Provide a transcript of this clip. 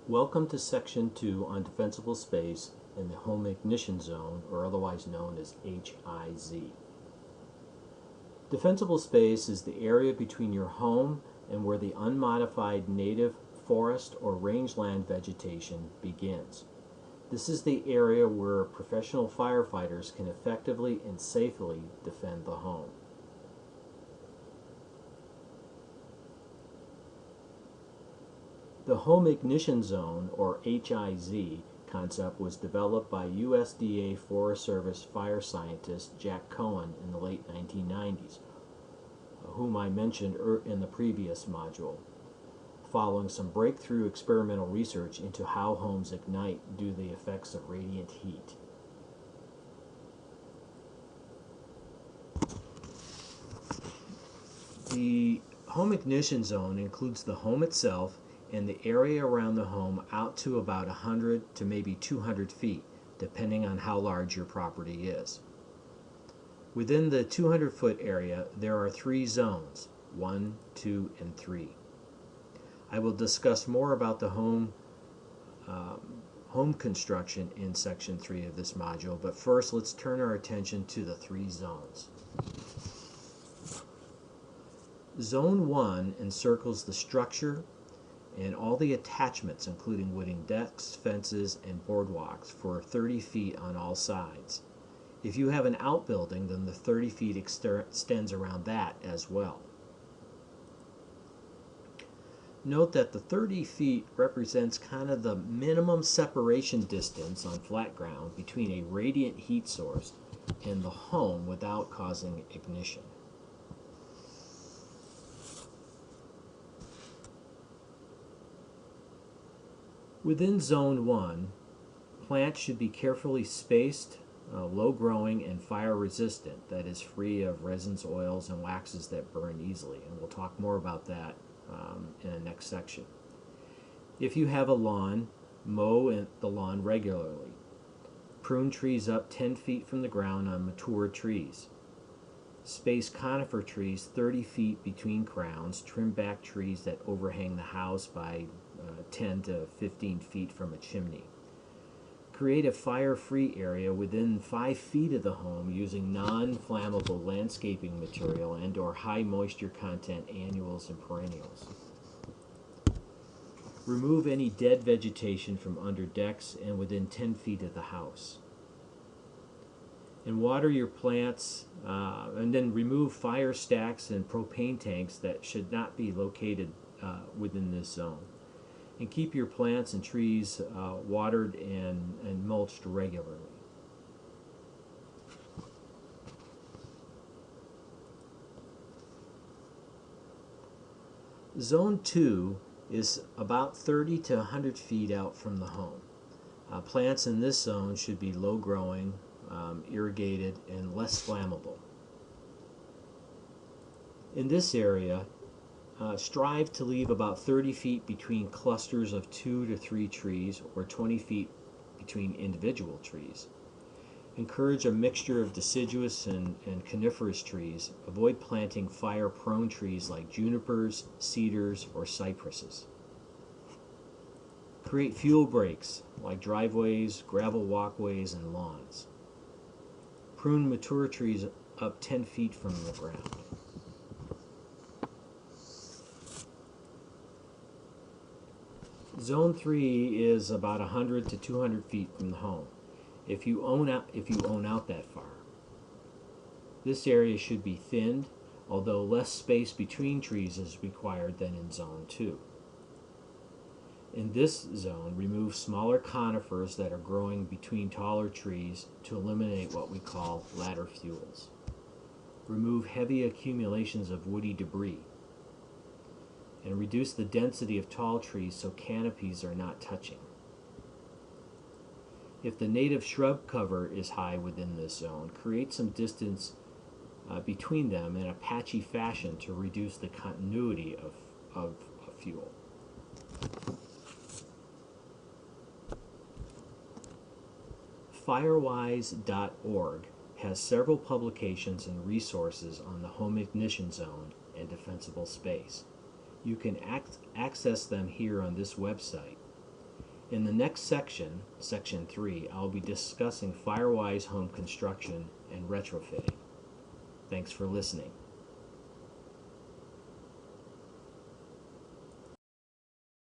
Welcome to Section 2 on defensible space in the home ignition zone, or otherwise known as HIZ. Defensible space is the area between your home and where the unmodified native forest or rangeland vegetation begins. This is the area where professional firefighters can effectively and safely defend the home. The Home Ignition Zone, or HIZ, concept was developed by USDA Forest Service fire scientist Jack Cohen in the late 1990s, whom I mentioned in the previous module, following some breakthrough experimental research into how homes ignite due to the effects of radiant heat. The home ignition zone includes the home itself and the area around the home out to about 100 to maybe 200 feet, depending on how large your property is. Within the 200-foot area, there are 3 zones, 1, 2, and 3. I will discuss more about the home construction in Section 3 of this module, but first let's turn our attention to the 3 zones. Zone 1 encircles the structure and all the attachments, including wooden decks, fences, and boardwalks, for 30 feet on all sides. If you have an outbuilding, then the 30 feet extends around that as well. Note that the 30 feet represents kind of the minimum separation distance on flat ground between a radiant heat source and the home without causing ignition. Within Zone 1, plants should be carefully spaced, low-growing, and fire-resistant, that is, free of resins, oils, and waxes that burn easily, and we'll talk more about that in the next section. If you have a lawn, mow the lawn regularly. Prune trees up 10 feet from the ground on mature trees. Space conifer trees 30 feet between crowns. Trim back trees that overhang the house by 10 to 15 feet from a chimney. Create a fire-free area within 5 feet of the home using non-flammable landscaping material and/or high moisture content annuals and perennials. Remove any dead vegetation from under decks and within 10 feet of the house. And water your plants, and then remove fire stacks and propane tanks that should not be located within this zone. And keep your plants and trees watered and mulched regularly. Zone 2 is about 30 to 100 feet out from the home. Plants in this zone should be low-growing, irrigated, and less flammable. In this area, strive to leave about 30 feet between clusters of 2 to 3 trees, or 20 feet between individual trees. Encourage a mixture of deciduous and coniferous trees. Avoid planting fire-prone trees like junipers, cedars, or cypresses. Create fuel breaks like driveways, gravel walkways, and lawns. Prune mature trees up 10 feet from the ground. Zone 3 is about 100 to 200 feet from the home, if you own out that far. This area should be thinned, although less space between trees is required than in Zone 2. In this zone, remove smaller conifers that are growing between taller trees to eliminate what we call ladder fuels. Remove heavy accumulations of woody debris, and reduce the density of tall trees so canopies are not touching. If the native shrub cover is high within this zone, create some distance between them in a patchy fashion to reduce the continuity of fuel. Firewise.org has several publications and resources on the home ignition zone and defensible space. You can access them here on this website. In the next section, section 3, I'll be discussing fire-wise home construction and retrofitting. Thanks for listening.